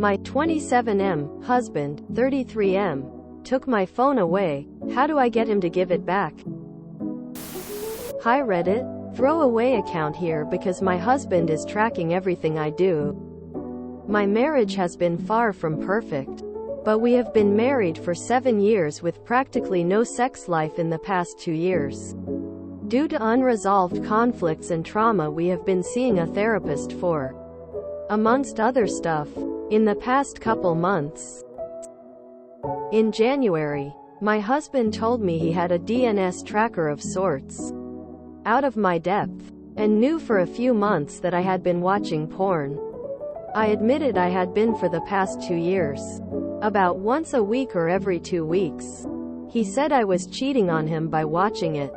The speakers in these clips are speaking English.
My 27M husband, 33M, took my phone away. How do I get him to give it back? Hi Reddit. Throwaway account here because my husband is tracking everything I do. My marriage has been far from perfect, but we have been married for 7 years with practically no sex life in the past 2 years. Due to unresolved conflicts and trauma, we have been seeing a therapist for, amongst other stuff, in the past couple months. In January, my husband told me he had a DNS tracker of sorts, out of my depth, and knew for a few months that I had been watching porn. I admitted I had been for the past 2 years. About once a week or every 2 weeks. He said I was cheating on him by watching it.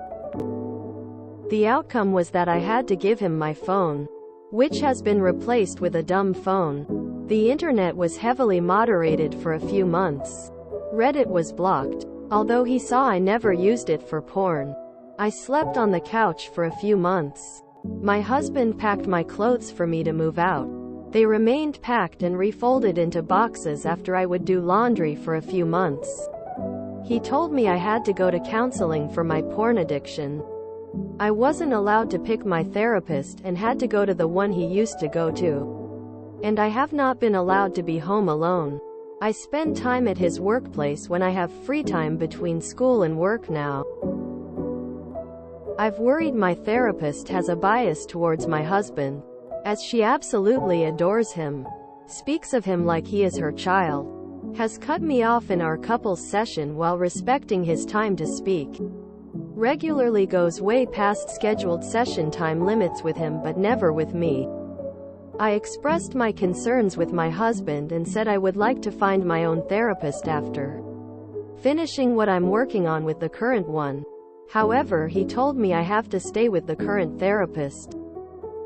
The outcome was that I had to give him my phone, which has been replaced with a dumb phone. The internet was heavily moderated for a few months. Reddit was blocked, although he saw I never used it for porn. I slept on the couch for a few months. My husband packed my clothes for me to move out. They remained packed and refolded into boxes after I would do laundry for a few months. He told me I had to go to counseling for my porn addiction. I wasn't allowed to pick my therapist and had to go to the one he used to go to. And I have not been allowed to be home alone. I spend time at his workplace when I have free time between school and work now. I've worried my therapist has a bias towards my husband, as she absolutely adores him, speaks of him like he is her child, has cut me off in our couples session while respecting his time to speak, regularly goes way past scheduled session time limits with him but never with me. I expressed my concerns with my husband and said I would like to find my own therapist after finishing what I'm working on with the current one. However, he told me I have to stay with the current therapist,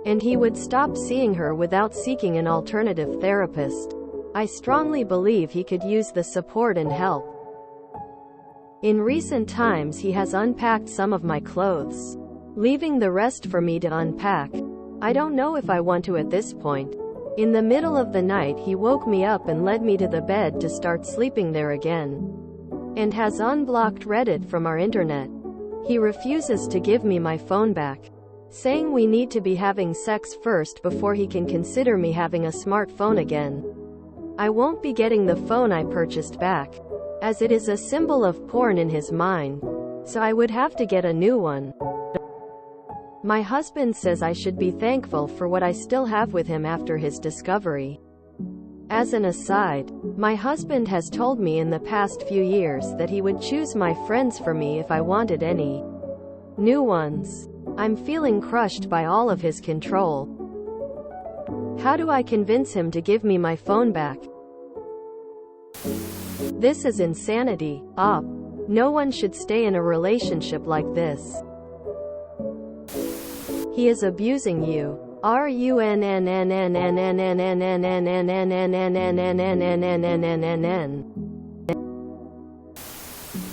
and he would stop seeing her without seeking an alternative therapist. I strongly believe he could use the support and help. In recent times he has unpacked some of my clothes, leaving the rest for me to unpack. I don't know if I want to at this point. In the middle of the night he woke me up and led me to the bed to start sleeping there again, and has unblocked Reddit from our internet. He refuses to give me my phone back, saying we need to be having sex first before he can consider me having a smartphone again. I won't be getting the phone I purchased back, as it is a symbol of porn in his mind, so I would have to get a new one. My husband says I should be thankful for what I still have with him after his discovery. As an aside, my husband has told me in the past few years that he would choose my friends for me if I wanted any new ones. I'm feeling crushed by all of his control. How do I convince him to give me my phone back? This is insanity. No one should stay in a relationship like this. He is abusing you.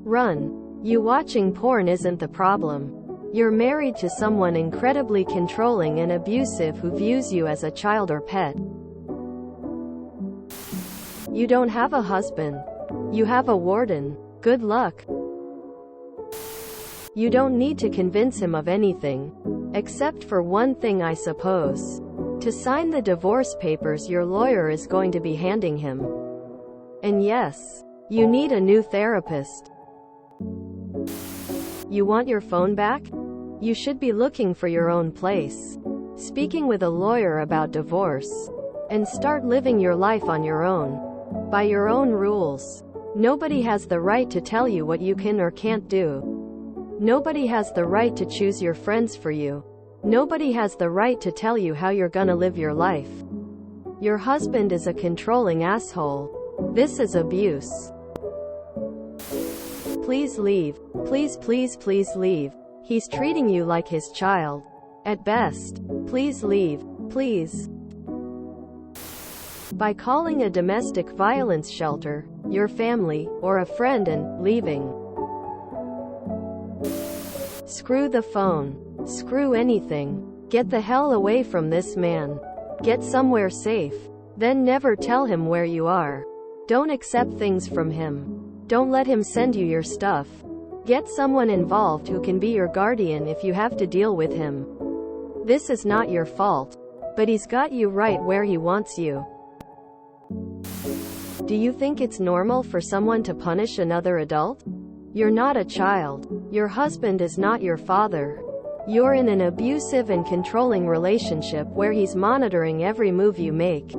Run. You watching porn isn't the problem. You're married to someone incredibly controlling and abusive who views you as a child or pet. You don't have a husband. You have a warden. Good luck. You don't need to convince him of anything. Except for one thing, I suppose. To sign the divorce papers your lawyer is going to be handing him. And yes, you need a new therapist. You want your phone back? You should be looking for your own place, speaking with a lawyer about divorce, and start living your life on your own, by your own rules. Nobody has the right to tell you what you can or can't do. Nobody has the right to choose your friends for you. Nobody has the right to tell you how you're gonna live your life. Your husband is a controlling asshole. This is abuse. Please leave. Please, please, please leave. He's treating you like his child. At best. Please leave. Please. By calling a domestic violence shelter, your family, or a friend and leaving. Screw the phone. Screw anything. Get the hell away from this man. Get somewhere safe. Then never tell him where you are. Don't accept things from him. Don't let him send you your stuff. Get someone involved who can be your guardian if you have to deal with him. This is not your fault. But he's got you right where he wants you. Do you think it's normal for someone to punish another adult? You're not a child. Your husband is not your father. You're in an abusive and controlling relationship where he's monitoring every move you make.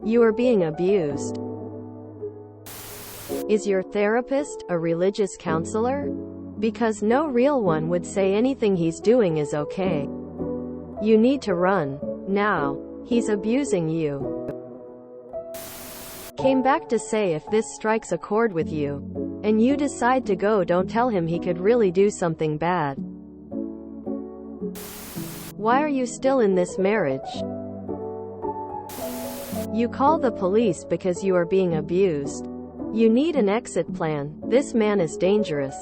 You are being abused. Is your therapist a religious counselor? Because no real one would say anything he's doing is okay. You need to run. Now. He's abusing you. Came back to say if this strikes a chord with you, and you decide to go, don't tell him he could really do something bad. Why are you still in this marriage? You call the police because you are being abused. You need an exit plan. This man is dangerous.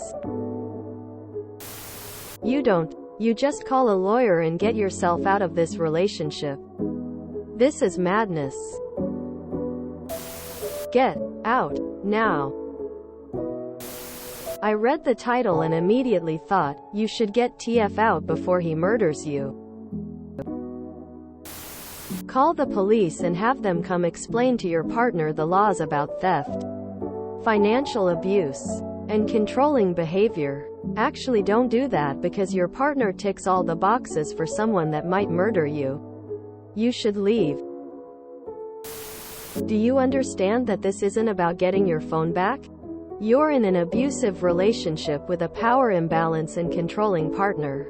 You don't. You just call a lawyer and get yourself out of this relationship. This is madness. Get out now. I read the title and immediately thought, you should get TF out before he murders you. Call the police and have them come explain to your partner the laws about theft, financial abuse, and controlling behavior. Actually, don't do that because your partner ticks all the boxes for someone that might murder you. You should leave. Do you understand that this isn't about getting your phone back? You're in an abusive relationship with a power imbalance and controlling partner.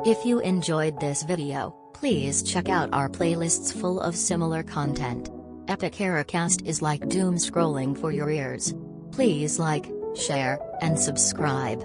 If you enjoyed this video, please check out our playlists full of similar content. Epic Ericast is like doom scrolling for your ears. Please like, share, and subscribe.